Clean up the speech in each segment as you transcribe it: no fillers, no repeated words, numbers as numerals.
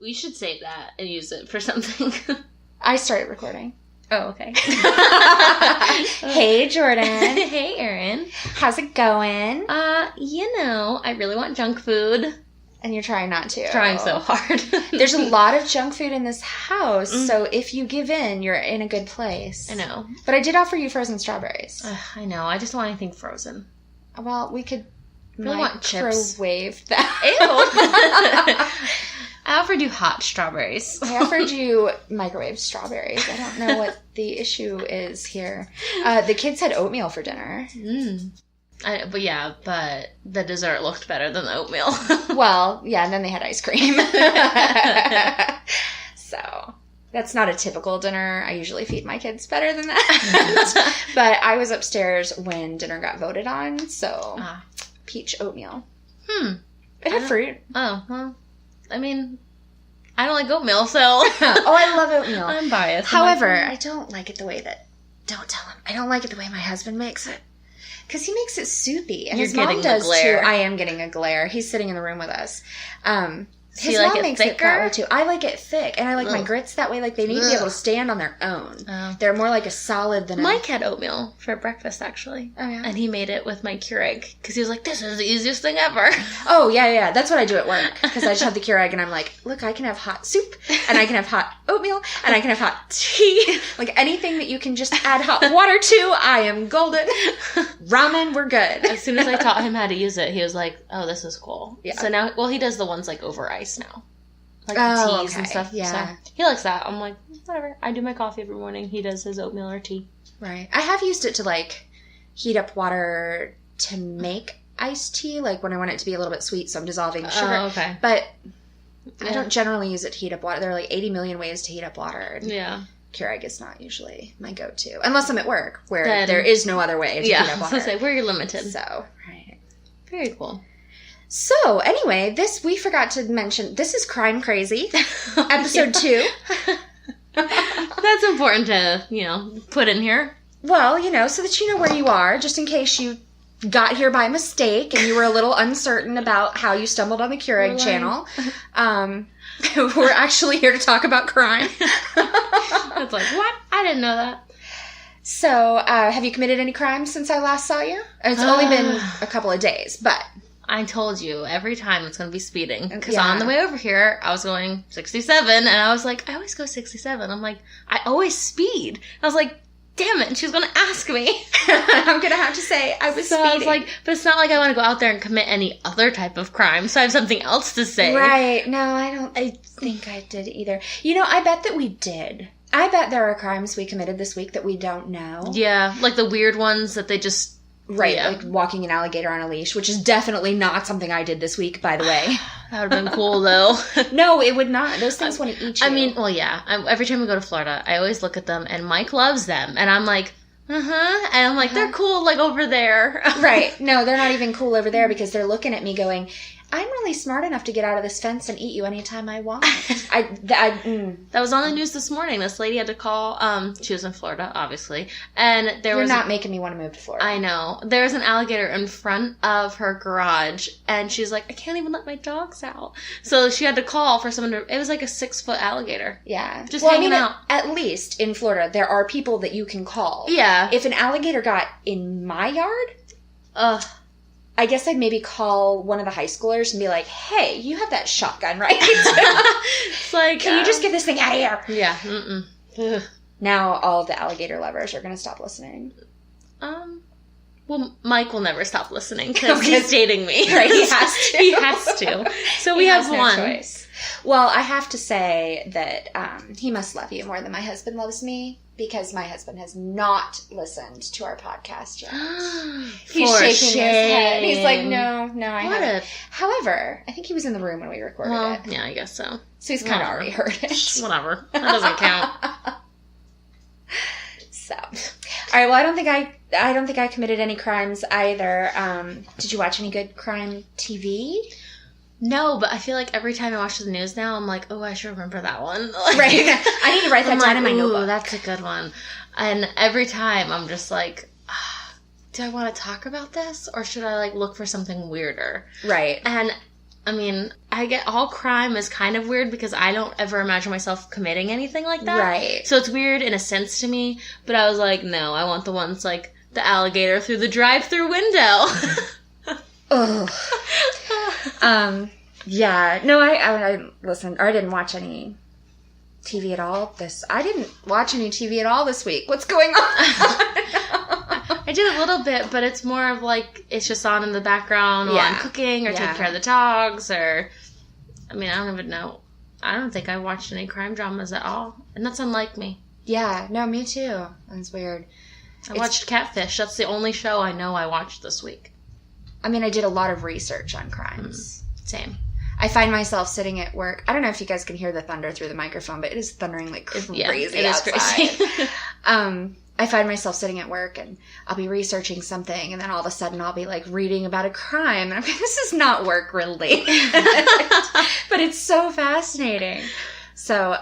We should save that and use it for something. I started recording. Oh, okay. Hey, Jordan. Hey, Erin. How's it going? I really want junk food. And you're trying not to. Trying so hard. There's a lot of junk food in this house, so if you give in, you're in a good place. I know. But I did offer you frozen strawberries. I know. I just want anything frozen. Well, we could microwave that. Ew. I offered you hot strawberries. I offered you microwave strawberries. I don't know what the issue is here. The kids had oatmeal for dinner. But the dessert looked better than the oatmeal. Well, yeah, and then they had ice cream. So, that's not a typical dinner. I usually feed my kids better than that. But I was upstairs when dinner got voted on, so peach oatmeal. It had fruit. Oh, well, I mean, I don't like oatmeal, so. I love oatmeal. I'm biased. However, I don't like it the way that, don't tell him, I don't like it the way my husband makes it. Because he makes it soupy. And his mom does, too. I am getting a glare. He's sitting in the room with us. His mom makes it that way, too. I like it thick. And I like my grits that way. Like, they need to be able to stand on their own. Oh. They're more like a solid than Mike had oatmeal for breakfast, actually. Oh, yeah? And he made it with my Keurig. Because he was like, this is the easiest thing ever. Oh, yeah. That's what I do at work. Because I just have the Keurig and I'm like, look, I can have hot soup. And I can have hot oatmeal. And I can have hot tea. Like, anything that you can just add hot water to, I am golden. Ramen, we're good. As soon as I taught him how to use it, he was like, oh, this is cool. Yeah. So now, he does the ones like over ice now. Like the teas and stuff. Yeah. So he likes that. I'm like, whatever. I do my coffee every morning. He does his oatmeal or tea. Right. I have used it to like heat up water to make iced tea, like when I want it to be a little bit sweet, so I'm dissolving sugar. Oh, okay. But I don't generally use it to heat up water. There are like 80 million ways to heat up water. Yeah. Keurig is not usually my go-to. Unless I'm at work, where there is no other way to heat up water. So where you're limited. So, right. Very cool. So, anyway, we forgot to mention, this is Crime Crazy, episode 2. That's important to, put in here. Well, so that you know where you are, just in case you got here by mistake and you were a little uncertain about how you stumbled on the Keurig channel. We're actually here to talk about crime. It's like, what? I didn't know that. So, have you committed any crimes since I last saw you? It's only been a couple of days, but... I told you, every time it's going to be speeding. Because on the way over here, I was going 67, and I was like, I always go 67. I'm like, I always speed. I was like, damn it, she's going to ask me. I'm going to have to say I was speeding. I was like, but it's not like I want to go out there and commit any other type of crime, so I have something else to say. Right. No, I think I did either. I bet that we did. I bet there are crimes we committed this week that we don't know. Yeah, like the weird ones that they just... Right, like walking an alligator on a leash, which is definitely not something I did this week, by the way. That would have been cool, though. No, it would not. Those things want to eat you. I mean, well, yeah. Every time we go to Florida, I always look at them, and Mike loves them. And I'm like, and I'm like, they're cool, like, over there. Right. No, they're not even cool over there because they're looking at me going... I'm really smart enough to get out of this fence and eat you anytime I want. That was on the news this morning. This lady had to call. She was in Florida, obviously, and You're not making me want to move to Florida. I know. There was an alligator in front of her garage, and she's like, I can't even let my dogs out. So she had to call for someone to. It was like a 6-foot alligator. Yeah, just hanging out. At least in Florida, there are people that you can call. Yeah. If an alligator got in my yard, I guess I'd maybe call one of the high schoolers and be like, hey, you have that shotgun, right? It's like, can you just get this thing out of here? Yeah. Now all of the alligator lovers are going to stop listening. Well, Mike will never stop listening because he's dating me. Right, he has to. He has to. So we have one. Choice. Well, I have to say that he must love you more than my husband loves me. Because my husband has not listened to our podcast yet. He's shaking his head. He's like, no, I haven't. However, I think he was in the room when we recorded it. Yeah, I guess so. So he's kind of already heard it. Whatever. That doesn't count. So, all right. Well, I don't think I committed any crimes either. Did you watch any good crime TV? No, but I feel like every time I watch the news now, I'm like, oh, I should remember that one. Right. I need to write that down in my notebook. That's a good one. And every time I'm just like, do I want to talk about this? Or should I, look for something weirder? Right. And I mean, I get all crime is kind of weird because I don't ever imagine myself committing anything like that. Right. So it's weird in a sense to me, but I was like, no, I want the ones like the alligator through the drive-through window. Ugh. Yeah. No, I listened, or I didn't watch any TV at all I didn't watch any TV at all this week. What's going on? I did a little bit, but it's more of like, it's just on in the background while I'm cooking or taking care of the dogs or, I mean, I don't even know. I don't think I watched any crime dramas at all. And that's unlike me. Yeah. No, me too. That's weird. I watched Catfish. That's the only show I know I watched this week. I mean, I did a lot of research on crimes. Same. I find myself sitting at work. I don't know if you guys can hear the thunder through the microphone, but it is thundering like crazy outside. Is crazy. I find myself sitting at work and I'll be researching something and then all of a sudden I'll be like reading about a crime and I'm like, this is not work related. But it's so fascinating. So,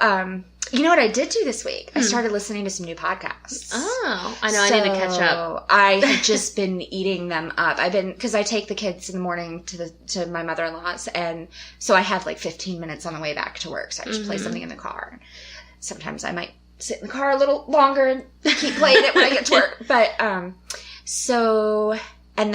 you know what I did do this week? I started listening to some new podcasts. Oh, I know. I need to catch up. I have just been eating them up. Because I take the kids in the morning to my mother-in-law's, and so I have like 15 minutes on the way back to work. So I just play something in the car. Sometimes I might sit in the car a little longer and keep playing it when I get to work. But and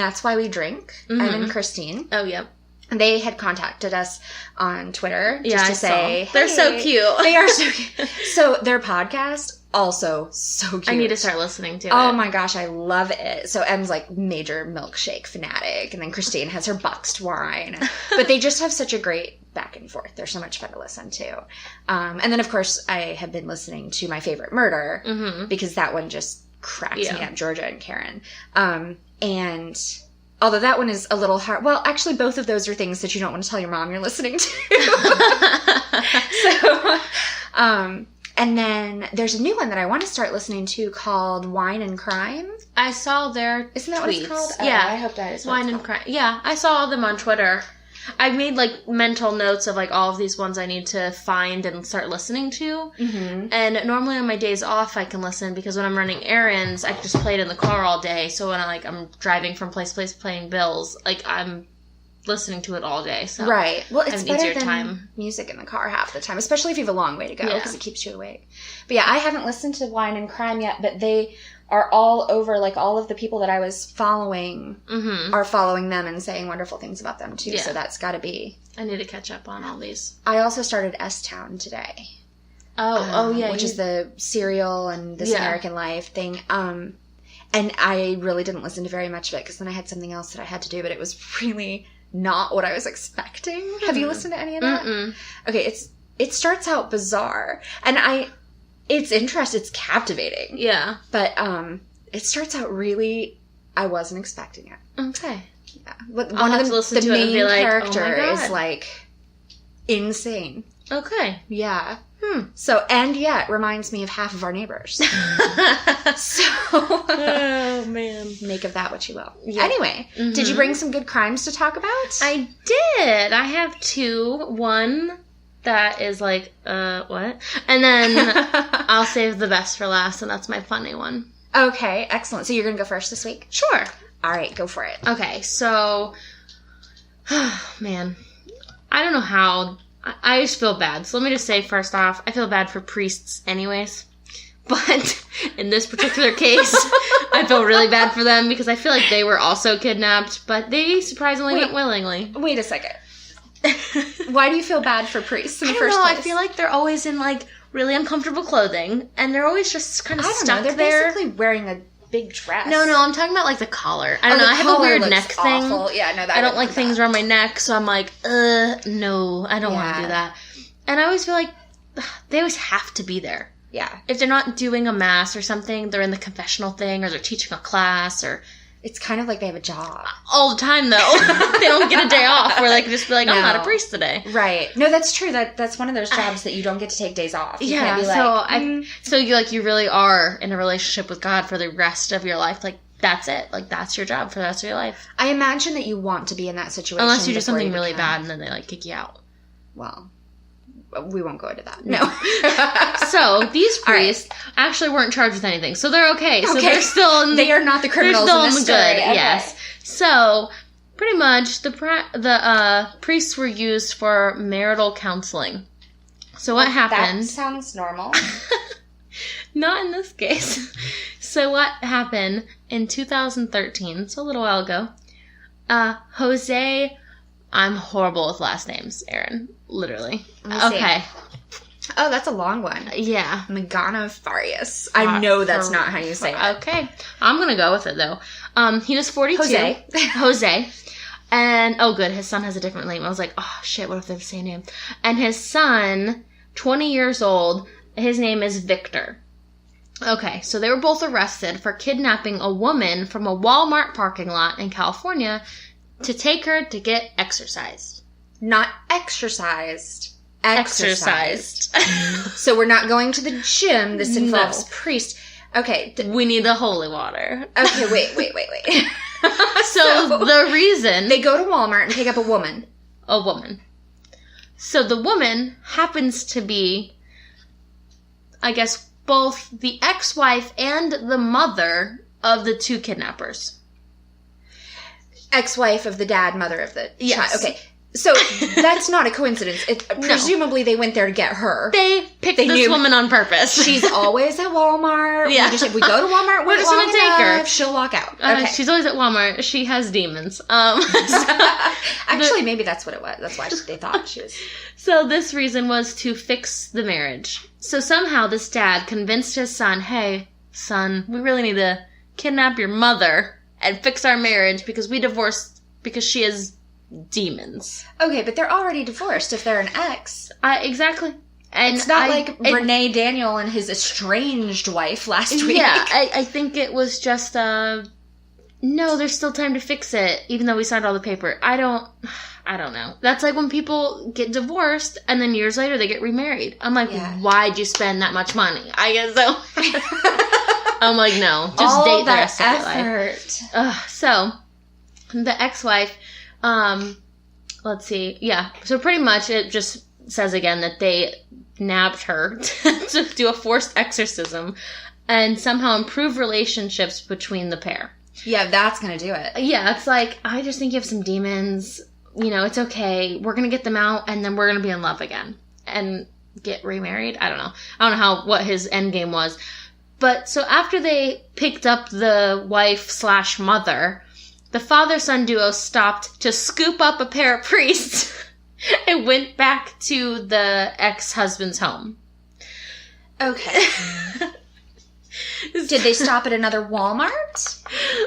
that's why we drink. I'm and Christine. Oh, yep. They had contacted us on Twitter just to say, hey, they're so cute. They are so cute. So their podcast, also so cute. I need to start listening to it. Oh my gosh, I love it. So Em's like major milkshake fanatic, and then Christine has her boxed wine. But they just have such a great back and forth. They're so much fun to listen to. And then, of course, I have been listening to My Favorite Murder, because that one just cracks me up, Georgia and Karen. And although that one is a little hard. Well, actually, both of those are things that you don't want to tell your mom you're listening to. So, and then there's a new one that I want to start listening to called Wine and Crime. I saw their Isn't that tweets. What it's called? Yeah. Oh, I hope that is what Wine and Crime. Yeah, I saw them on Twitter. I made like mental notes of like all of these ones I need to find and start listening to. Mm-hmm. And normally on my days off I can listen because when I'm running errands I can just play it in the car all day. So when I'm driving from place to place paying bills, like I'm listening to it all day. So right. Well, it's better than time. Music in the car half the time, especially if you have a long way to go because it keeps you awake. But yeah, I haven't listened to Wine and Crime yet, but they are all over, like all of the people that I was following are following them and saying wonderful things about them too. Yeah. So that's got to be. I need to catch up on all these. I also started S-Town today. Oh yeah. Which is the Serial and This American Life thing. And I really didn't listen to very much of it because then I had something else that I had to do, but it was really not what I was expecting. Have you listened to any of that? Mm-mm. Okay, it starts out bizarre. And it's interesting. It's captivating. Yeah. But it starts out really. I wasn't expecting it. Okay. Yeah. One of the main character is like insane. Okay. Yeah. So and yet reminds me of half of our neighbors. So. Oh man. Make of that what you will. Yeah. Anyway, did you bring some good crimes to talk about? I did. I have two. One that is like, what? And then I'll save the best for last, and that's my funny one. Okay, excellent. So you're going to go first this week? Sure. All right, go for it. Okay, so, man, I don't know how, I just feel bad. So let me just say first off, I feel bad for priests anyways. But in this particular case, I feel really bad for them because I feel like they were also kidnapped, but they surprisingly went willingly. Wait a second. Why do you feel bad for priests in the first place? I feel like they're always in like really uncomfortable clothing and they're always just kind of stuck there. They're basically wearing a big dress. No, I'm talking about like the collar. I don't know. I have a weird neck thing. Yeah, no, I don't like things around my neck, so I'm like, no, I don't want to do that. And I always feel like they always have to be there. Yeah. If they're not doing a mass or something, they're in the confessional thing or they're teaching a class or... It's kind of like they have a job. All the time, though. They don't get a day off where they can just be like, I'm not a priest today. Right. No, that's true. That's one of those jobs that you don't get to take days off. You can't be like, so you really are in a relationship with God for the rest of your life. Like, that's it. Like, that's your job for the rest of your life. I imagine that you want to be in that situation. Unless you do something really bad and then they, like, kick you out. Well... We won't go into that. No. So, these priests actually weren't charged with anything. So, they're okay. So, they're still in they are not the criminals in this story. Good, okay. Yes. So, pretty much the priests were used for marital counseling. So what happened? That sounds normal. Not in this case. So what happened in 2013, so a little while ago, Jose, I'm horrible with last names, Erin, literally. Okay. Oh, that's a long one. Yeah. Megana Farias. I know that's not how you say it. Okay. I'm going to go with it, though. He was 42. Jose. And, oh, good, his son has a different name. I was like, oh, shit, what if they're the same name? And his son, 20 years old, his name is Victor. Okay, so they were both arrested for kidnapping a woman from a Walmart parking lot in California to take her to get exercised. Not exercised. Exercised. So we're not going to the gym. This involves priest. Okay. We need the holy water. Okay, wait. So the reason... They go to Walmart and pick up a woman. A woman. So the woman happens to be, I guess, both the ex-wife and the mother of the two kidnappers. Ex-wife of the dad, mother of the child. Okay. So that's not a coincidence. Presumably they went there to get her. They picked this woman on purpose. She's always at Walmart. Yeah. If we go to Walmart, we're just going to take her. She'll walk out. Okay. She's always at Walmart. She has demons. Actually, maybe that's what it was. That's why they thought she was. So this reason was to fix the marriage. So somehow this dad convinced his son, hey, son, we really need to kidnap your mother and fix our marriage because we divorced because she has demons. Okay, but they're already divorced if they're an ex. Exactly. And it's not like Renee Daniel and his estranged wife last week. Yeah, I think it was just, no, there's still time to fix it, even though we signed all the paper. I don't know. That's like when people get divorced and then years later they get remarried. I'm like, why'd you spend that much money? I guess so. I'm like, no, just all date the that rest of your life. So, the ex-wife, let's see. Yeah. So pretty much it just says again that they nabbed her to do a forced exorcism and somehow improve relationships between the pair. Yeah, that's going to do it. Yeah. It's like, I just think you have some demons. You know, it's okay. We're going to get them out and then we're going to be in love again and get remarried. I don't know what his end game was. But so after they picked up the wife/mother, the father-son duo stopped to scoop up a pair of priests and went back to the ex-husband's home. Okay. Did they stop at another Walmart?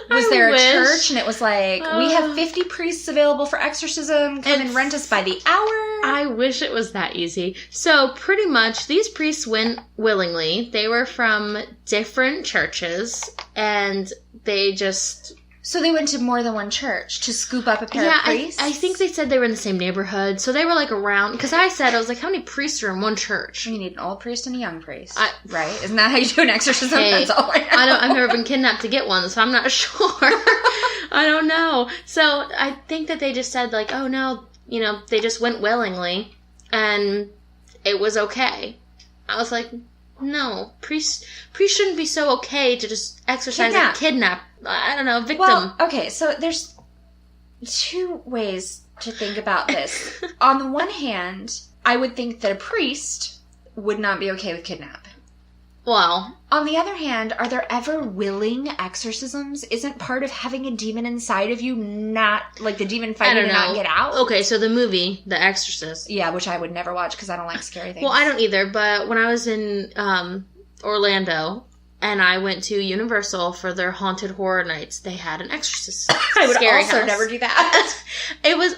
Was there a church and it was like, we have 50 priests available for exorcism. Come and rent us by the hour? I wish it was that easy. So pretty much these priests went willingly. They were from different churches and they just... So they went to more than one church to scoop up a pair of priests? I think they said they were in the same neighborhood. So they were like around, because I was like, how many priests are in one church? You need an old priest and a young priest, right? Isn't that how you do an exorcism? Hey, that's all I know. I've never been kidnapped to get one, so I'm not sure. I don't know. So I think that they just said like, oh no, you know, they just went willingly and it was okay. I was like, no, priests shouldn't be so okay to just exorcise and kidnap. I don't know, victim. Well, okay, so there's two ways to think about this. On the one hand, I would think that a priest would not be okay with kidnap. Well, on the other hand, are there ever willing exorcisms? Isn't part of having a demon inside of you not, like, the demon fighting to not get out? Okay, so the movie, The Exorcist. Yeah, which I would never watch because I don't like scary things. Well, I don't either, but when I was in Orlando and I went to Universal for their haunted horror nights, they had an exorcist. I would also never do that.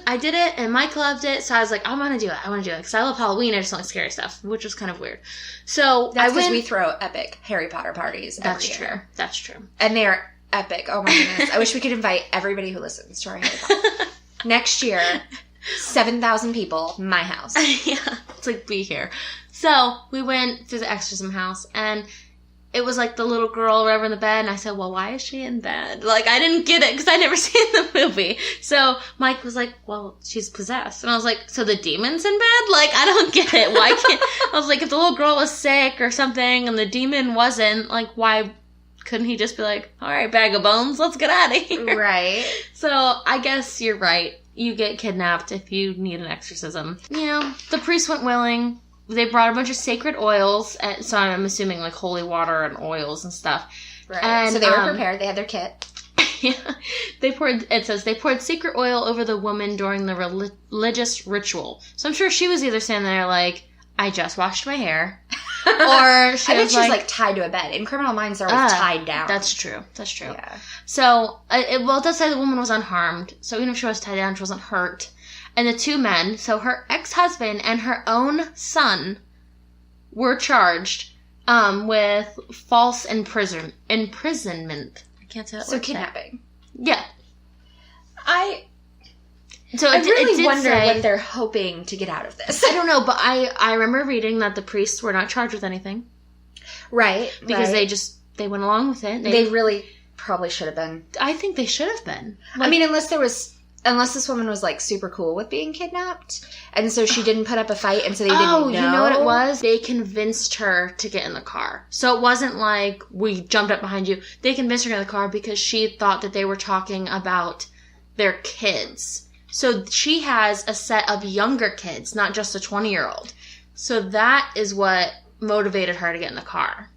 I did it and Mike loved it, so I was like, I want to do it because I love Halloween, I just don't like scary stuff, which was kind of weird. So that's because we throw epic Harry Potter parties every year. That's true. And they are epic. Oh my goodness. I wish we could invite everybody who listens to our Harry Potter. Next year, 7,000 people, my house. Yeah, it's like, be here. So we went to the exorcism house and it was like the little girl or whatever in the bed. And I said, well, why is she in bed? Like, I didn't get it because I'd never seen the movie. So Mike was like, well, she's possessed. And I was like, so the demon's in bed? Like, I don't get it. Why can't... I was like, if the little girl was sick or something and the demon wasn't, like, why couldn't he just be like, all right, bag of bones, let's get out of here? Right. So I guess you're right. You get kidnapped if you need an exorcism. The priest went willing. They brought a bunch of sacred oils. So I'm assuming like holy water and oils and stuff. Right. And, so they were prepared. They had their kit. Yeah. They poured sacred oil over the woman during the religious ritual. So I'm sure she was either standing there like, I just washed my hair. Or she was like tied to a bed. In Criminal Minds, they're always tied down. That's true. Yeah. So, it does say the woman was unharmed. So even if she was tied down, she wasn't hurt. And the two men, so her ex-husband and her own son, were charged with false imprisonment. I can't say that word. So kidnapping. Yeah. I wonder what they're hoping to get out of this. I don't know, but I remember reading that the priests were not charged with anything. Right. Because they went along with it. They really probably should have been. I think they should have been. Like, I mean, unless this woman was like super cool with being kidnapped, and so she didn't put up a fight, and so they didn't know. You know what it was? They convinced her to get in the car. So it wasn't like, we jumped up behind you. They convinced her to get in the car because she thought that they were talking about their kids. So she has a set of younger kids, not just a 20-year-old. So that is what motivated her to get in the car.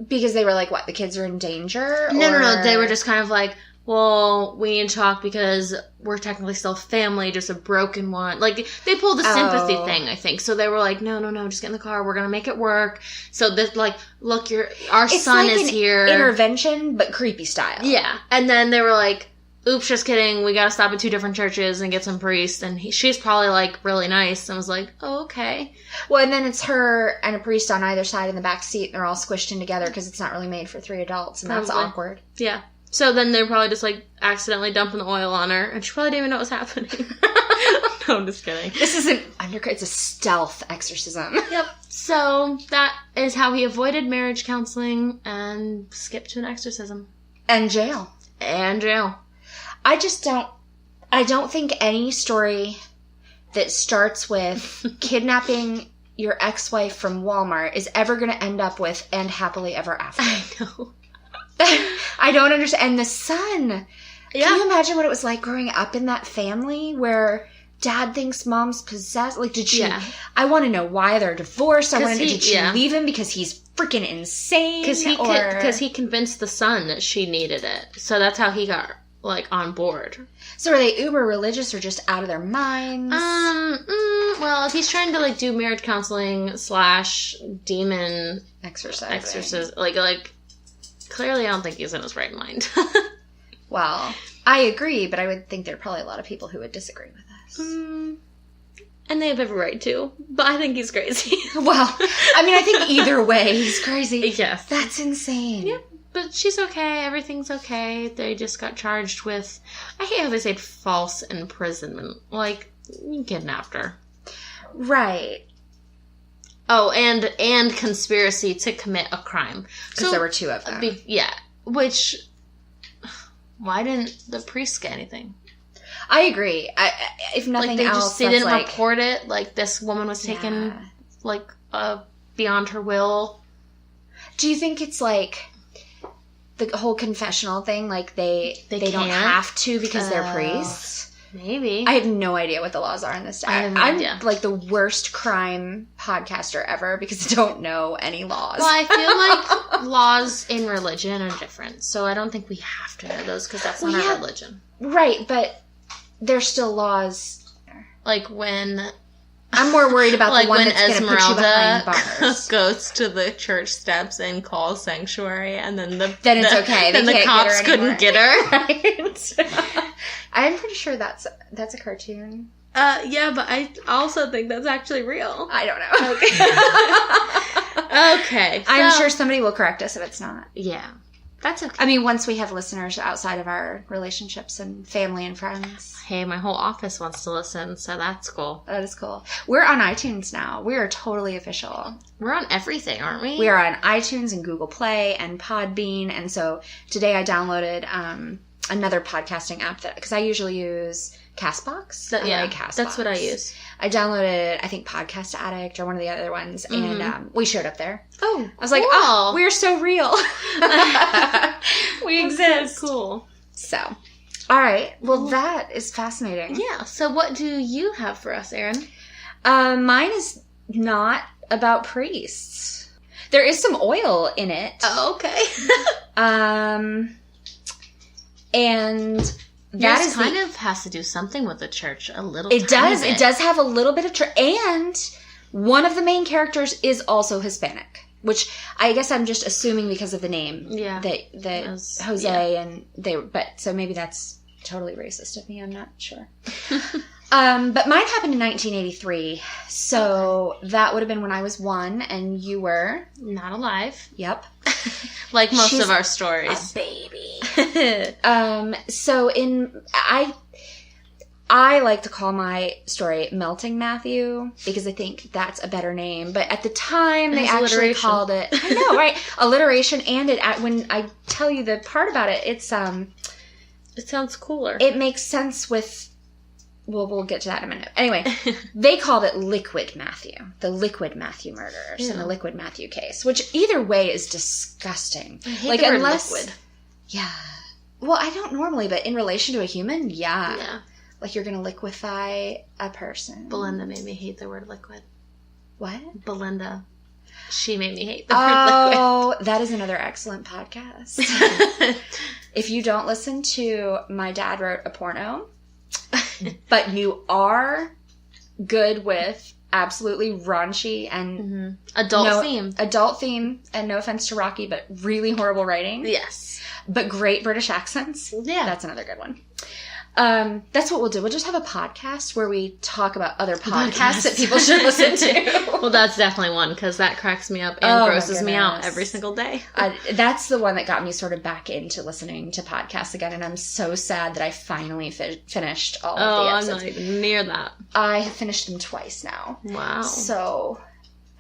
Because they were like, what, the kids are in danger? No. They were just kind of like, well, we need to talk because we're technically still family, just a broken one. Like, they pulled the sympathy thing, I think. So they were like, no, just get in the car. We're going to make it work. So, like, look, our son is here. Intervention, but creepy style. Yeah. And then they were like, oops, just kidding. We got to stop at 2 different churches and get some priests. And she's probably, like, really nice and was like, oh, okay. Well, and then it's her and a priest on either side in the back seat. And they're all squished in together because it's not really made for 3 adults. And that's awkward. Yeah. So then they're probably just, like, accidentally dumping the oil on her. And she probably didn't even know what was happening. No, I'm just kidding. This isn't it's a stealth exorcism. Yep. So that is how he avoided marriage counseling and skipped to an exorcism. And jail. I don't think any story that starts with kidnapping your ex-wife from Walmart is ever going to end up with "and happily ever after." I know. I don't understand. And the son. Yeah. Can you imagine what it was like growing up in that family where dad thinks mom's possessed? Like, did she? Yeah. I want to know why they're divorced. Did she leave him because he's freaking insane? Because he convinced the son that she needed it. So that's how he got, like, on board. So are they uber religious or just out of their minds? Well, if he's trying to, like, do marriage counseling / demon exorcism, like, clearly I don't think he's in his right mind. Well, I agree, but I would think there are probably a lot of people who would disagree with us. And they have every right to, but I think he's crazy. Well, I mean, I think either way he's crazy. Yes. That's insane. Yeah. But she's okay. Everything's okay. They just got charged with... I hate how they say false imprisonment. Like, you kidnapped her. Right. Oh, and conspiracy to commit a crime. Because there were 2 of them. Yeah. Which... Why didn't the priest get anything? I agree. If nothing else, they didn't report it. Like, this woman was taken, beyond her will. Do you think it's like... the whole confessional thing, like they don't have to because they're priests? Maybe. I have no idea what the laws are in this. I'm like the worst crime podcaster ever because I don't know any laws. Well, I feel like laws in religion are different, so I don't think we have to know those because that's not our religion. Right, but there's still laws. Like when... I'm more worried about the one that's going to put you behind bars. Goes to the church steps and calls sanctuary, and then it's okay. Then the cops couldn't get her. Right? I'm pretty sure that's a cartoon. Yeah, but I also think that's actually real. I don't know. Okay. I'm sure somebody will correct us if it's not. Yeah. That's okay. I mean, once we have listeners outside of our relationships and family and friends. Hey, my whole office wants to listen, so that's cool. That is cool. We're on iTunes now. We are totally official. We're on everything, aren't we? We are on iTunes and Google Play and Podbean. And so today I downloaded another podcasting app because I usually use Castbox. Like Castbox. That's what I use. I downloaded, I think, Podcast Addict or one of the other ones, and we showed up there. Oh, I was like, oh, we're so real. We exist. So cool. So, all right. Well, that is fascinating. Yeah. So what do you have for us, Erin? Mine is not about priests. There is some oil in it. Oh, okay. And that is kind of has to do something with the church a little. It does. Bit. It does have a little bit of church, and one of the main characters is also Hispanic, which I guess I'm just assuming because of the name. Yeah. That Jose and they. But so maybe that's totally racist of me. I'm not sure. But mine happened in 1983, so that would have been when I was 1, and you were not alive. Yep. Like most of our stories. A baby. So I like to call my story Melting Matthew because I think that's a better name. But at the time, they actually called it. I know, right? Alliteration, and when I tell you the part about it, it's it sounds cooler. It makes sense with. Well, we'll get to that in a minute. Anyway, they called it Liquid Matthew. The Liquid Matthew murders and the Liquid Matthew case, which either way is disgusting. I hate the word liquid. Yeah. Well, I don't normally, but in relation to a human, yeah. Like you're going to liquefy a person. Belinda made me hate the word liquid. What? Belinda. She made me hate the word liquid. Oh, that is another excellent podcast. If you don't listen to My Dad Wrote a Porno... but you are good with absolutely raunchy and adult theme, and no offense to Rocky, but really horrible writing. Yes. But great British accents. Yeah. That's another good one. That's what we'll do. We'll just have a podcast where we talk about other podcasts that people should listen to. Well, that's definitely one, because that cracks me up and grosses me out every single day. That's the one that got me sort of back into listening to podcasts again, and I'm so sad that I finally finished all of the episodes. I'm not even near that. I have finished them twice now. Wow. So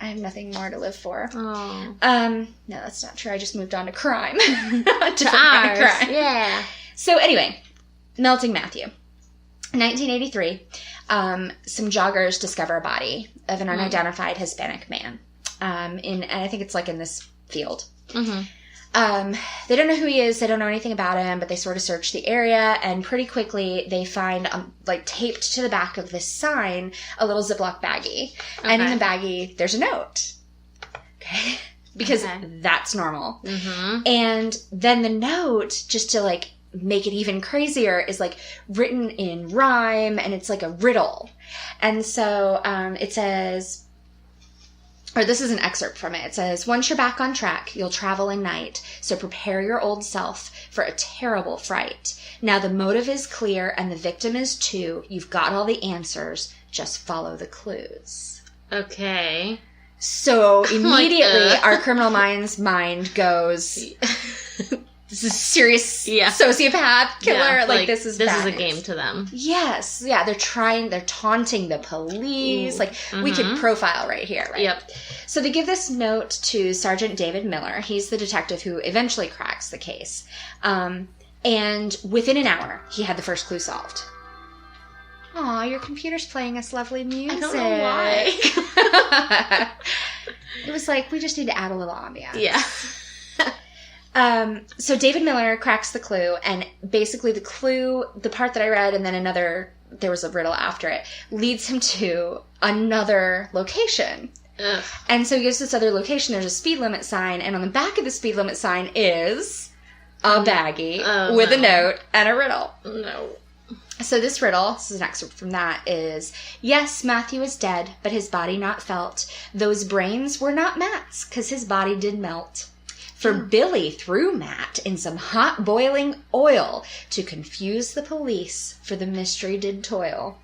I have nothing more to live for. Oh. No, that's not true. I just moved on to crime. to ours. Crime. Yeah. So anyway... Melting Matthew. 1983, some joggers discover a body of an unidentified Hispanic man. And I think it's like in this field. Mm-hmm. They don't know who he is. They don't know anything about him, but they sort of search the area, and pretty quickly they find, like taped to the back of this sign, a little Ziploc baggie. Okay. And in the baggie, there's a note. Okay. Because that's normal. Mm-hmm. And then the note, just to like, make it even crazier, is like written in rhyme, and it's like a riddle. And so it says, or this is an excerpt from it. It says, "Once you're back on track, you'll travel in night. So prepare your old self for a terrible fright. Now the motive is clear and the victim is too. You've got all the answers. Just follow the clues." Okay. So immediately our criminal mind's mind goes, this is a serious sociopath killer. Yeah, like this is a game to them. Yes. Yeah. They're taunting the police. Ooh. Like we could profile right here. Right. Yep. So they give this note to Sergeant David Miller. He's the detective who eventually cracks the case. And within an hour, he had the first clue solved. Aw, your computer's playing us lovely music. I don't know why. It was like, we just need to add a little ambiance. Yeah. So David Miller cracks the clue, and basically the clue, the part that I read, and then there was a riddle after it, leads him to another location. Ugh. And so he goes to this other location, there's a speed limit sign, and on the back of the speed limit sign is a baggie with a note and a riddle. No. So this riddle, this is an excerpt from that, is, "Yes, Matthew is dead, but his body not felt. Those brains were not Matt's, 'cause his body did melt. For Billy threw Matt in some hot boiling oil to confuse the police, for the mystery did toil."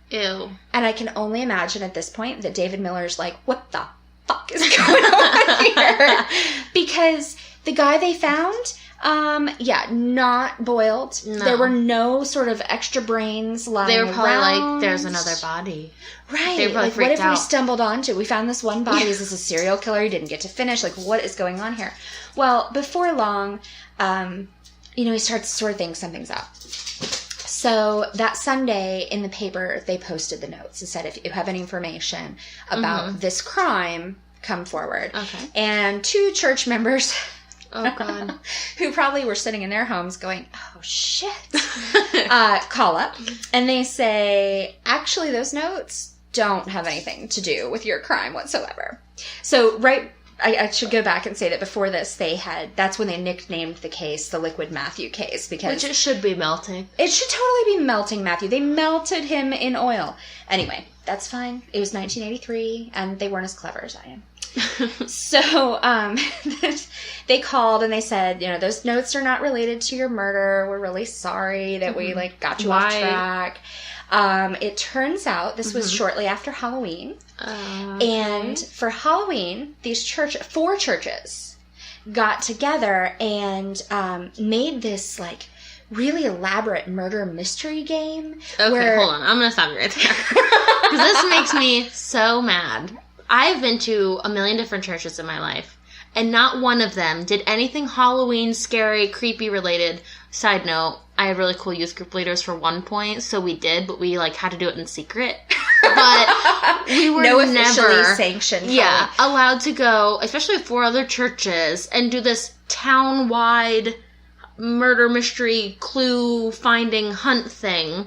Ew. And I can only imagine at this point that David Miller's like, what the fuck is going on here? Because the guy they found... not boiled. No. There were no sort of extra brains lying around. They were probably like, there's another body. Right. They were probably like, what freaked have out. we stumbled onto? We found this one body. Is this a serial killer? He didn't get to finish. Like, what is going on here? Well, before long, he starts to sort of think something's up. So that Sunday in the paper, they posted the notes and said, if you have any information about this crime, come forward. Okay. And 2 church members, oh God, who probably were sitting in their homes going, oh shit, call up. And they say, actually, those notes don't have anything to do with your crime whatsoever. So I should go back and say that before this, that's when they nicknamed the case the Liquid Matthew case, because... Which it should be melting. It should totally be melting Matthew. They melted him in oil. Anyway, that's fine. It was 1983, and they weren't as clever as I am. So, they called and they said, those notes are not related to your murder. We're really sorry that we, got you off track. It turns out this was shortly after Halloween. Okay. And for Halloween, these 4 churches got together and made this, really elaborate murder mystery game. Okay, hold on. I'm going to stop you right there. Because this makes me so mad. I've been to a million different churches in my life, and not one of them did anything Halloween, scary, creepy related. Side note, I had really cool youth group leaders for one point, so we did, but we had to do it in secret. But we were never sanctioned. Yeah, allowed to go, especially with 4 other churches, and do this town-wide murder mystery clue finding hunt thing.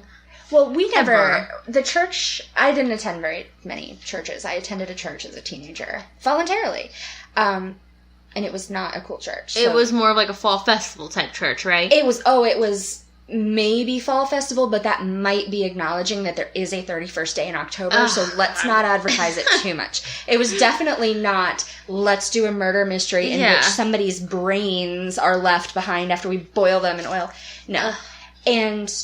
Well, we never... The church... I didn't attend very many churches. I attended a church as a teenager. Voluntarily. And it was not a cool church. So. It was more of a fall festival type church, right? It was maybe fall festival, but that might be acknowledging that there is a 31st day in October, so let's not advertise it too much. It was definitely not, let's do a murder mystery in which somebody's brains are left behind after we boil them in oil. No. And...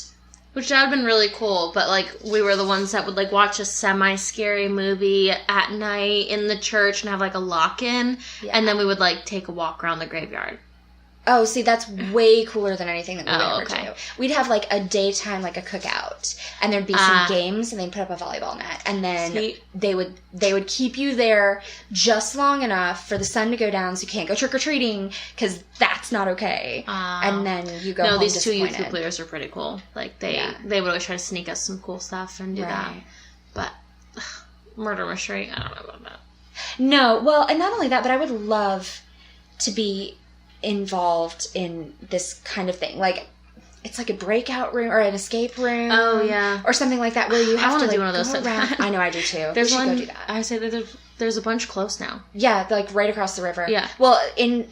Which would have been really cool, but, we were the ones that would, watch a semi-scary movie at night in the church and have, a lock-in, and then we would, take a walk around the graveyard. Oh, see, that's way cooler than anything that we would ever do. We'd have, a daytime, a cookout, and there'd be some games, and they'd put up a volleyball net, and then they would keep you there just long enough for the sun to go down so you can't go trick-or-treating, because that's not okay. And then you go home these disappointed. 2 youth group leaders are pretty cool. They would always try to sneak us some cool stuff and do that. But, murder mystery, I don't know about that. No, well, and not only that, but I would love to be involved in this kind of thing. It's a breakout room or an escape room. Oh, yeah. Or something like that where you have to do one of those around. I know, I do too. There's one, go do that. I say that there's a bunch close now. Yeah, right across the river. Yeah. Well, in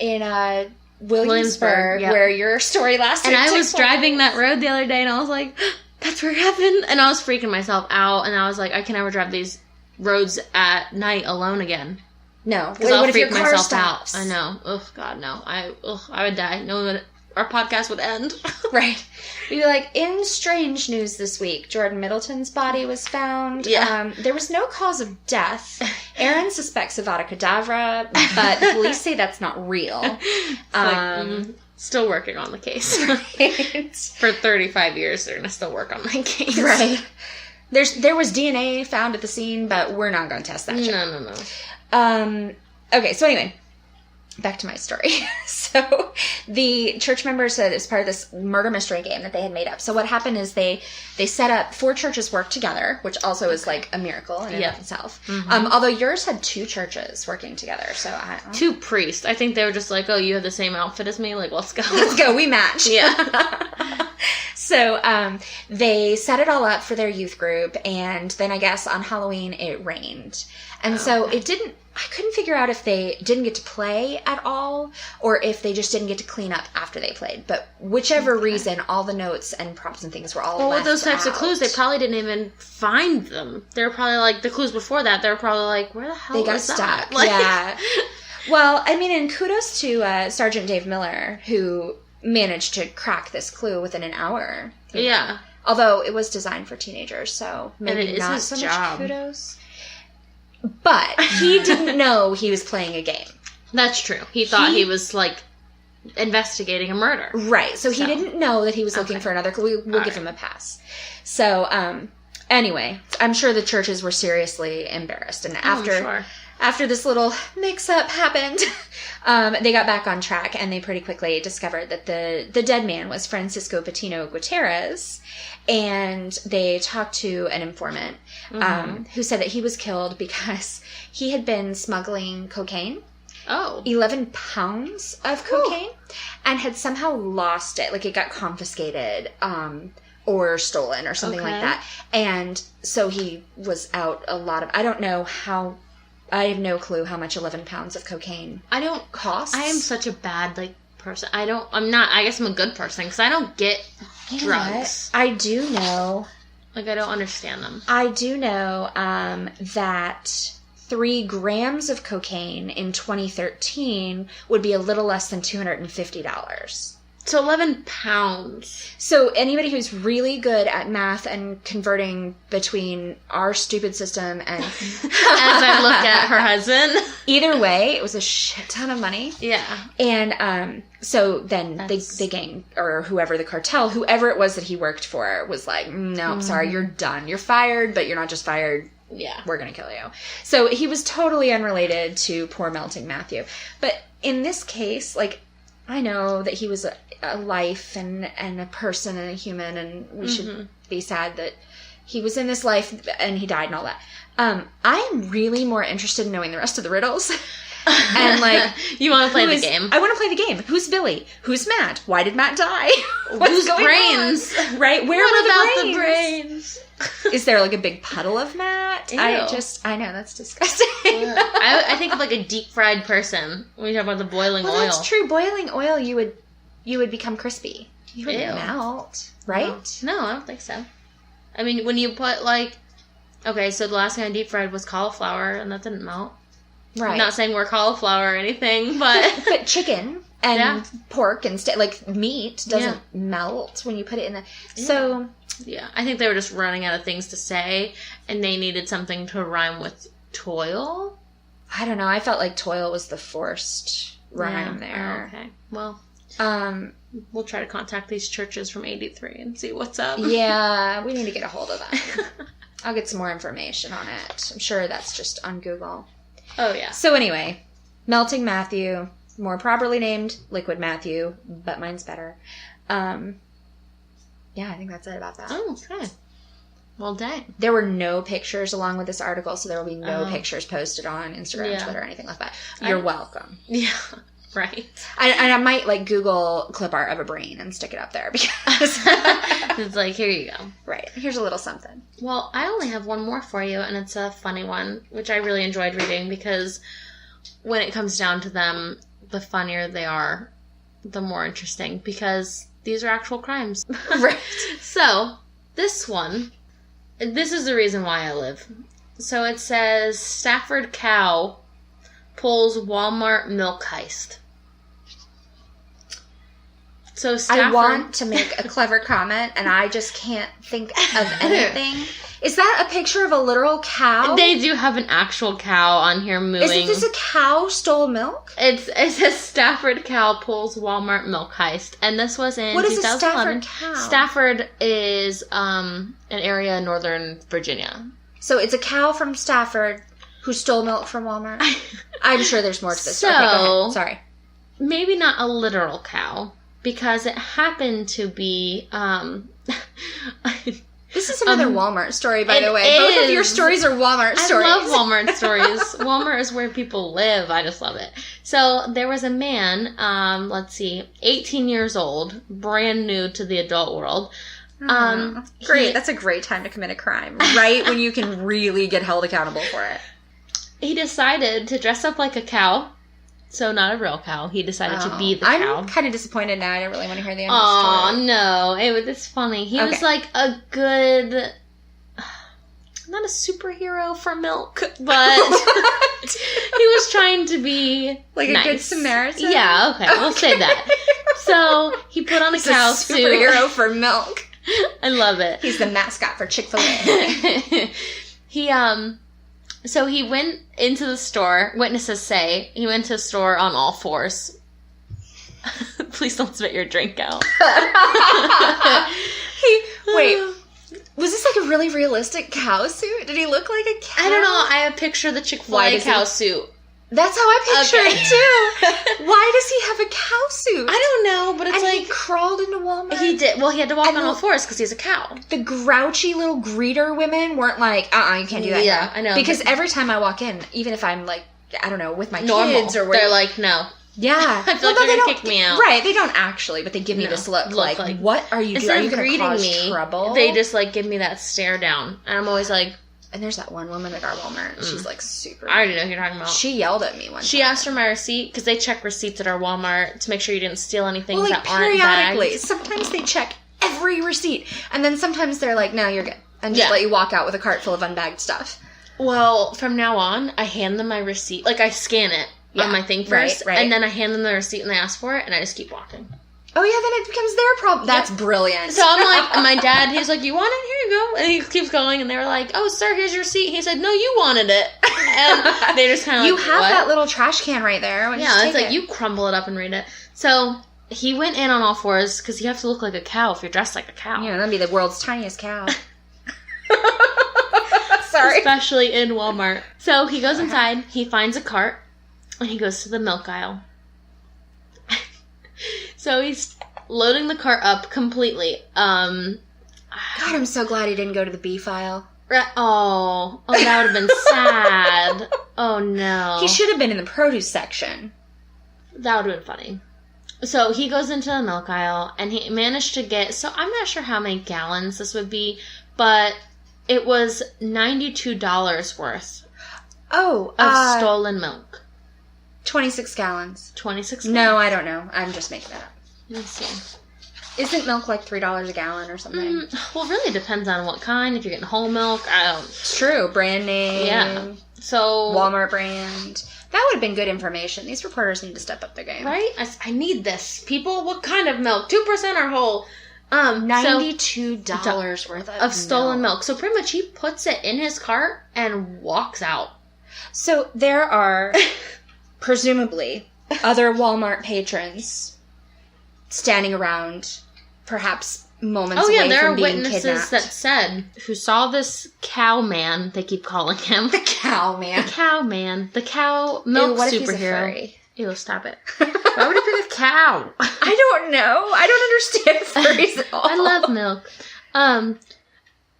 Williamsburg, where your story last week. And I was driving that road the other day and I was like, that's where it happened. And I was freaking myself out and I was like, I can never drive these roads at night alone again. No, because I'll freak myself out. I know. Oh God, no. I would die. No, our podcast would end. Right. You'd be like, in strange news this week, Jordan Middleton's body was found. Yeah. There was no cause of death. Aaron suspects Avada Kedavra, but police say that's not real. Still working on the case. Right. For 35 years, they're gonna still work on my case. Right. There was DNA found at the scene, but we're not going to test that. No. Okay, so anyway, back to my story. So the church members said it's part of this murder mystery game that they had made up. So what happened is they set up 4 churches work together, which also is a miracle in and of itself. Mm-hmm. Although yours had 2 churches working together, so I don't know. 2 priests. I think they were just like, oh, you have the same outfit as me? Let's go. Let's go, we match. Yeah. So they set it all up for their youth group, and then I guess on Halloween it rained. And so I couldn't figure out if they didn't get to play at all, or if they just didn't get to clean up after they played. But whichever reason, all the notes and props and things were all left with those types out. of clues, they probably didn't even find them. They were probably the clues before that, they were probably where the hell was that? They got stuck, yeah. Well, I mean, and kudos to Sergeant Dave Miller, who managed to crack this clue within an hour. Yeah. Although it was designed for teenagers, so maybe not so much kudos. But he didn't know he was playing a game. That's true. He thought he was, investigating a murder. Right. So he didn't know that he was looking for another clue. We'll give him a pass. So, anyway, I'm sure the churches were seriously embarrassed. And after after this little mix-up happened, they got back on track, and they pretty quickly discovered that the dead man was Francisco Patino Gutierrez, and they talked to an informant who said that he was killed because he had been smuggling cocaine. 11 pounds of cocaine. Ooh. And had somehow lost it. Like, it got confiscated or stolen or something like that. And so he was out a lot of... I don't know how... I have no clue how much 11 pounds of cocaine costs. I am such a bad, person. I guess I'm a good person because I don't get drugs. I do know... I don't understand them. I do know that 3 grams of cocaine in 2013 would be a little less than $250. So 11 pounds. So anybody who's really good at math and converting between our stupid system and... As I look at her husband. Either way, it was a shit ton of money. Yeah. And so then the gang, or whoever the cartel, whoever it was that he worked for, was like, no, sorry, you're done. You're fired, but you're not just fired. Yeah. We're going to kill you. So he was totally unrelated to poor Melting Matthew. But in this case, I know that he was a life and a person and a human, and we should be sad that he was in this life and he died and all that. I am really more interested in knowing the rest of the riddles. And you want to play the game? I want to play the game. Who's Billy? Who's Matt? Why did Matt die? Whose brains? On? Right? Where what were the brains? Is there a big puddle of Matt? Ew. I know, that's disgusting. I think of a deep fried person when you talk about the boiling oil. That's true. Boiling oil, you would become crispy. You would melt, right? No, I don't think so. I mean, when you put okay, so the last thing I deep fried was cauliflower, and that didn't melt. Right. I'm not saying we're cauliflower or anything, but but chicken and pork and meat doesn't melt when you put it in the so. Yeah, I think they were just running out of things to say, and they needed something to rhyme with toil. I don't know. I felt like toil was the forced rhyme there. Oh, okay. Well, we'll try to contact these churches from 83 and see what's up. Yeah, we need to get a hold of them. I'll get some more information on it. I'm sure that's just on Google. Oh, yeah. So anyway, Melting Matthew, more properly named Liquid Matthew, but mine's better. Yeah, I think that's it about that. Oh, okay. Well, dang. There were no pictures along with this article, so there will be no pictures posted on Instagram, Twitter, or anything like that. You're welcome. Yeah, right. And I might, Google clip art of a brain and stick it up there, because... It's here you go. Right. Here's a little something. Well, I only have one more for you, and it's a funny one, which I really enjoyed reading, because when it comes down to them, the funnier they are, the more interesting, because... these are actual crimes. Right. So, this is the reason why I live. So it says, Stafford cow pulls Walmart milk heist. So Stafford... I want to make a clever comment, and I just can't think of anything. Is that a picture of a literal cow? They do have an actual cow on here mooing. Is it just a cow stole milk? It says Stafford cow pulls Walmart milk heist. And this was in 2011. What is a Stafford cow? Stafford is an area in Northern Virginia. So it's a cow from Stafford who stole milk from Walmart? I'm sure there's more to this. So, okay, go ahead. Sorry. Maybe not a literal cow, because it happened to be... This is another Walmart story, by the way. Both of your stories are Walmart stories. I love Walmart stories. Walmart is where people live. I just love it. So there was a man, 18 years old, brand new to the adult world. Great. That's a great time to commit a crime. Right when you can really get held accountable for it. He decided to dress up like a cow. So not a real cow. He decided to be the cow. I'm kind of disappointed now. I don't really want to hear the end of the story. Oh, no. It's funny. He was a good... Not a superhero for milk, but he was trying to be nice. A good Samaritan? Yeah, okay. We'll say that. So he put on a cow suit. Superhero for milk. I love it. He's the mascot for Chick-fil-A. So he went into the store, witnesses say, he went to the store on all fours. Please don't spit your drink out. Wait, Was this like a really realistic cow suit? Did he look like a cow? I don't know. I have a picture of the Chick-fil-A cow suit. That's how I picture it too. Why does he have a cow suit? I don't know, but it's he crawled into Walmart. He did. Well, he had to walk on all fours because he's a cow. The grouchy little greeter women weren't like, you can't do that. Yeah, I know. Because every time I walk in, even if I'm like, I don't know, with my kids or whatever, they're like, no. Yeah. I feel like they're going to kick me out. Right, they don't actually, but they give me this look like, what are you doing? Are you going to cause trouble? They just like give me that stare down. And I'm always like... And there's that one woman at our Walmart. She's like super... I already know who you're talking about. She yelled at me one time. She asked for my receipt because they check receipts at our Walmart to make sure you didn't steal anything that aren't periodically. bagged. Sometimes they check every receipt. And then sometimes they're like, no, you're good. And just let you walk out with a cart full of unbagged stuff. Well, from now on, I hand them my receipt. Like, I scan it on my thing first. Right. And then I hand them the receipt and they ask for it. And I just keep walking. Oh, yeah, then it becomes their problem. That's brilliant. So I'm like, my dad, he's like, you want it? Here you go. And he keeps going, and they were like, oh, sir, here's your receipt. He said, no, you wanted it. And they just kind of You have that little trash can right there. Yeah, it's like, you crumble it up and read it. So he went in on all fours, because you have to look like a cow if you're dressed like a cow. Yeah, that'd be the world's tiniest cow. Sorry. Especially in Walmart. So he goes inside, he finds a cart, and he goes to the milk aisle. So he's loading the cart up completely. God, I'm so glad he didn't go to the beef aisle. Oh, that would have been sad. Oh, no. He should have been in the produce section. That would have been funny. So he goes into the milk aisle, and he managed to get... So I'm not sure how many gallons this would be, but it was $92 worth of stolen milk. 26 gallons. 26 gallons? No, I don't know. I'm just making that up. Let's see. Isn't milk like $3 a gallon or something? Well, it really depends on what kind. If you're getting whole milk, It's true. Brand name. Yeah. So... Walmart brand. That would have been good information. These reporters need to step up their game. Right? I need this. People, what kind of milk? 2% or whole? $92 worth of stolen milk. So pretty much he puts it in his cart and walks out. So there are... presumably, other Walmart patrons standing around, perhaps moments away from being kidnapped. Oh, yeah, there are witnesses who saw this cow man, they keep calling him. The cow man. The cow man. The cow milk what superhero. If he's a furry? Ew, stop it. Why would he pick a cow? I don't know. I don't understand furries at all. I love milk.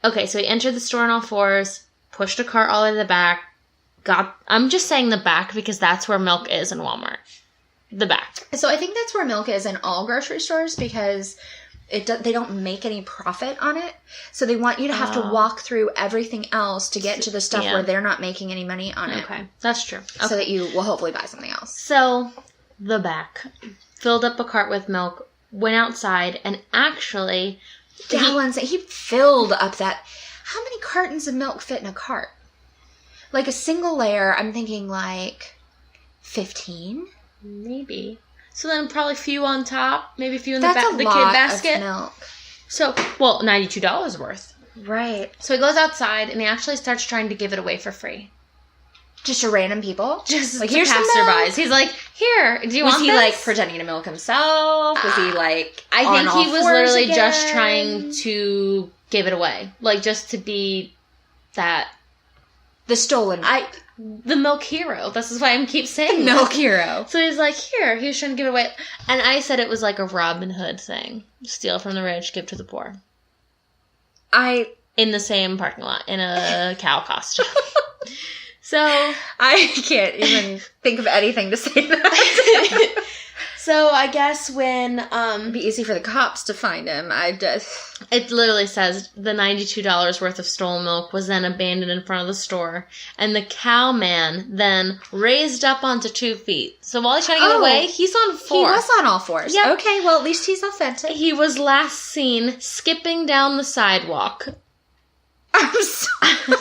Okay, so he entered the store on all fours, pushed a cart all the way to the back, I'm just saying the back because that's where milk is in Walmart. The back. So I think that's where milk is in all grocery stores because they don't make any profit on it. So they want you to have to walk through everything else to get to the stuff where they're not making any money on it. Okay, that's true. Okay. So that you will hopefully buy something else. So the back. Filled up a cart with milk, went outside, and actually... Gallons. He filled up that... How many cartons of milk fit in a cart? Like a single layer, I'm thinking like 15? Maybe. So then probably a few on top, maybe a few in the kid basket. That's a lot of milk. So, well, $92 worth. Right. So he goes outside and he actually starts trying to give it away for free. Just to random people? Just like here's passerbys. He's like, here, do you want this? Was he like pretending to milk himself? Was he like I think he was literally just trying to give it away. Like just to be that... The stolen the milk hero. This is why I keep saying milk hero. So he's like, here, he was trying to give it away. And I said it was like a Robin Hood thing. Steal from the rich, give to the poor. In the same parking lot, in a cow costume. So... I can't even think of anything to say that. So I guess when... It'd be easy for the cops to find him. It literally says the $92 worth of stolen milk was then abandoned in front of the store. And the cow man then raised up onto 2 feet. So while he's trying to get away, he's on 4. He was on all 4s. Yep. Okay, well at least he's authentic. He was last seen skipping down the sidewalk. I'm sorry.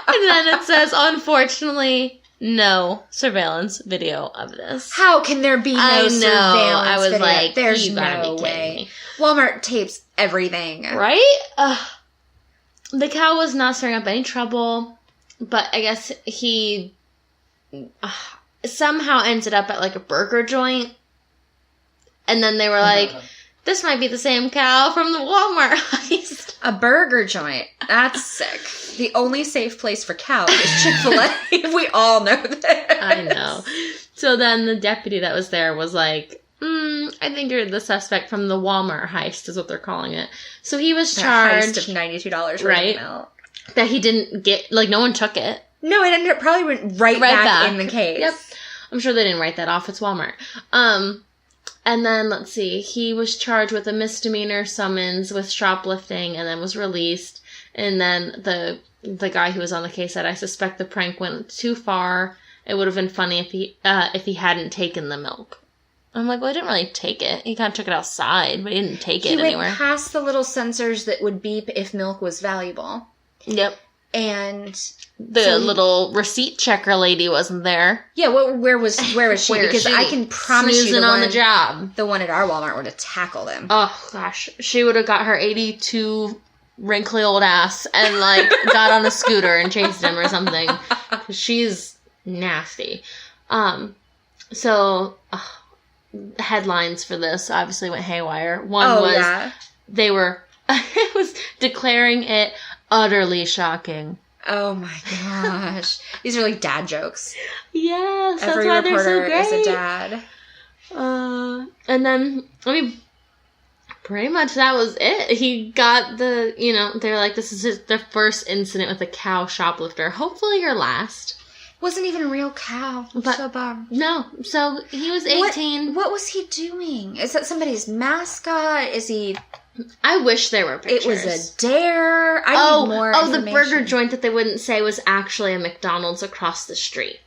And then it says, unfortunately... No surveillance video of this. How can there be no surveillance video? I was video? Like, there's you gotta no be kidding me. Walmart tapes everything. Right? The cow was not stirring up any trouble, but I guess he somehow ended up at like a burger joint. And then they were like, this might be the same cow from the Walmart heist. A burger joint. That's sick. The only safe place for cows is Chick-fil-A. We all know that. I know. So then the deputy that was there was like, I think you're the suspect from the Walmart heist, is what they're calling it. So he was charged. Heist of $92 right? Milk. That he didn't get, like, no one took it. No, it ended up probably went right back in the case. Yep. I'm sure they didn't write that off. It's Walmart. And then, let's see, he was charged with a misdemeanor summons with shoplifting and then was released. And then the guy who was on the case said, I suspect the prank went too far. It would have been funny if he hadn't taken the milk. I'm like, well, he didn't really take it. He kind of took it outside, but he didn't take it anywhere. He went past the little sensors that would beep if milk was valuable. Yep. And the little receipt checker lady wasn't there. Yeah, where was she? Because I can promise you on the job. The one at our Walmart would have tackled him. Oh, gosh. She would have got her 82 wrinkly old ass and, like, got on a scooter and chased him or something. She's nasty. So, headlines for this obviously went haywire. One was they were it was declaring it utterly shocking. Oh my gosh. These are like dad jokes. Yes, Every that's why they're so reporter great. is a dad. And then, pretty much that was it. He got they're like, this is their first incident with a cow shoplifter. Hopefully your last. Wasn't even a real cow. I'm so bummed. No. So he was 18. What was he doing? Is that somebody's mascot? Is he... I wish there were pictures. It was a dare. I need more information. The burger joint that they wouldn't say was actually a McDonald's across the street.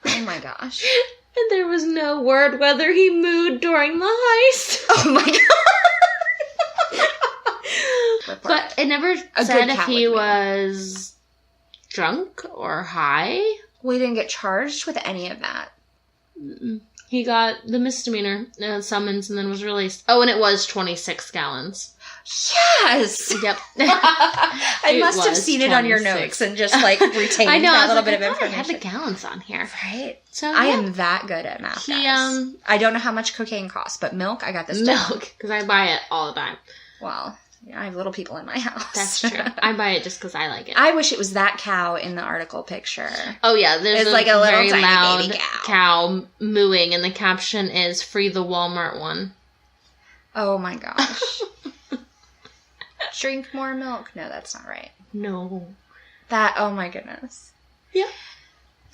Oh my gosh. And there was no word whether he mooed during the heist. Oh my god. But it never said if he was drunk or high. We didn't get charged with any of that. Mm-mm. He got the misdemeanor summons and then was released. Oh, and it was 26 gallons. Yes! Yep. I must have seen 26. It on your notes and just, like, retained that little bit of information. I had the gallons on here. Right. So I am that good at math, guys. I don't know how much cocaine costs, but milk, I got this down. Milk, because I buy it all the time. Well... Yeah, I have little people in my house. That's true. I buy it just because I like it. I wish it was that cow in the article picture. Oh, yeah. There's like a little very tiny loud baby cow mooing, and the caption is, free the Walmart one. Oh, my gosh. Drink more milk. No, that's not right. No. Oh, my goodness. Yeah.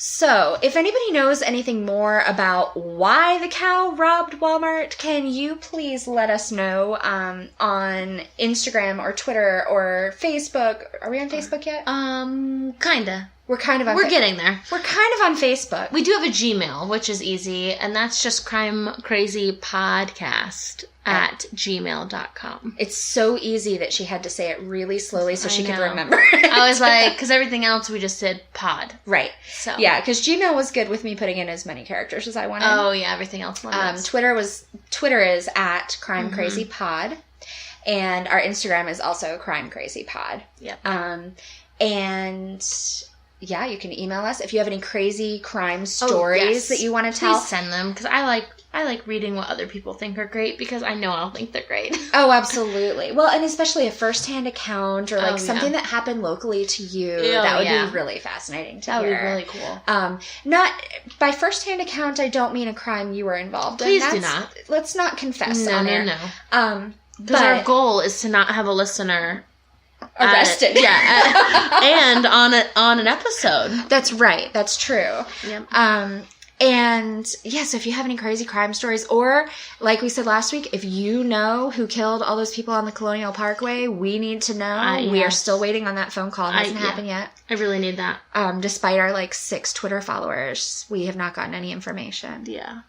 So, if anybody knows anything more about why the cow robbed Walmart, can you please let us know on Instagram or Twitter or Facebook? Are we on Facebook yet? Kinda. We're kind of on We're getting there. We're kind of on Facebook. We do have a Gmail, which is easy, and that's just crimecrazypodcast@gmail.com. It's so easy that she had to say it really slowly so she could remember. I was like, because everything else we just said pod. Right. So yeah, because Gmail was good with me putting in as many characters as I wanted. Oh yeah, everything else. Twitter is @crimecrazypod, and our Instagram is also crimecrazypod. Yep. And yeah, you can email us if you have any crazy crime stories that you want to tell. Please send them, because I like reading what other people think are great, because I know I'll think they're great. Oh, absolutely. Well, and especially a first-hand account or like something that happened locally to you. That would be really fascinating to hear. That would be really cool. Not by first-hand account, I don't mean a crime you were involved in. Please do not. Let's not confess on air. No. Because our goal is to not have a listener arrested. And on an episode. That's right. That's true. Yep. And yeah, so if you have any crazy crime stories, or like we said last week, if you know who killed all those people on the Colonial Parkway, we need to know. We are still waiting on that phone call. It hasn't happened yet. I really need that. Despite our 6 Twitter followers, we have not gotten any information. Yeah.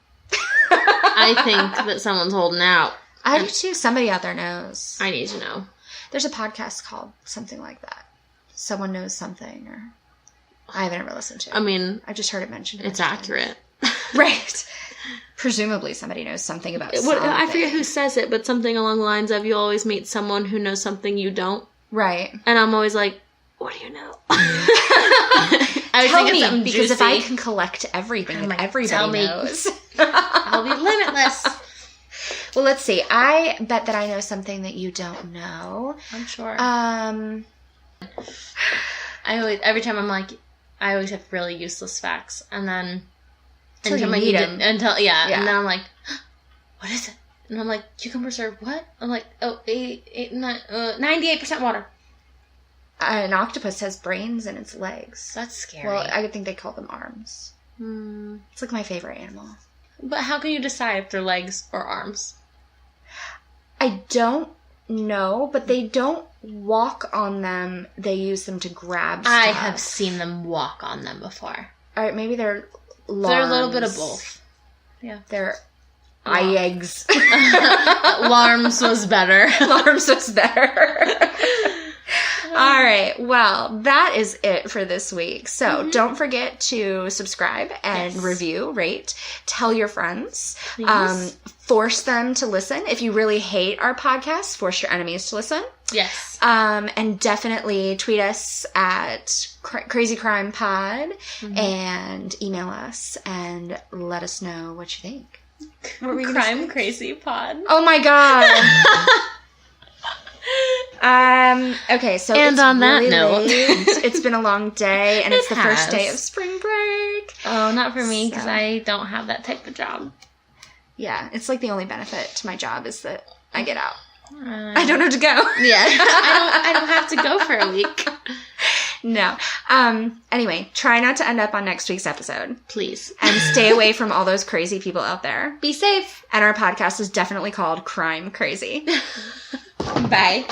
I think that someone's holding out. I do too. Somebody out there knows. I need to know. There's a podcast called something like that. Someone knows something, or I haven't ever listened to it. I mean, I just heard it mentioned. It's accurate. Right. Presumably somebody knows something about something. I forget who says it, but something along the lines of, you always meet someone who knows something you don't. Right. And I'm always like, what do you know? Tell me, because if I can collect everything that everybody knows, I'll be limitless. Well, let's see. I bet that I know something that you don't know. I'm sure. Every time I'm like, I always have really useless facts, and then until you need them. And then I'm like, what is it? And I'm like, cucumbers are what? I'm like, 98% water. An octopus has brains in its legs. That's scary. Well, I would think they call them arms. It's like my favorite animal. But how can you decide if they're legs or arms? I don't know, but they don't walk on them. They use them to grab stuff. I have seen them walk on them before. All right, maybe they're larms. They're a little bit of both. Yeah. They're eye eggs. Larms was better. Larms was better. All right. Well, that is it for this week. So don't forget to subscribe and review, rate, tell your friends, force them to listen. If you really hate our podcast, force your enemies to listen. Yes. And definitely tweet us at Crazy Crime Pod and email us and let us know what you think. What were we Crime Crazy Pod. Oh my God. Okay, so and on that note, it's been a long day, and it's the first day of spring break. Oh, not for me, because I don't have that type of job. Yeah, it's like the only benefit to my job is that I get out. I don't have to go. Yeah, I don't have to go for a week. No. Anyway, try not to end up on next week's episode. Please. And stay away from all those crazy people out there. Be safe. And our podcast is definitely called Crime Crazy. Bye.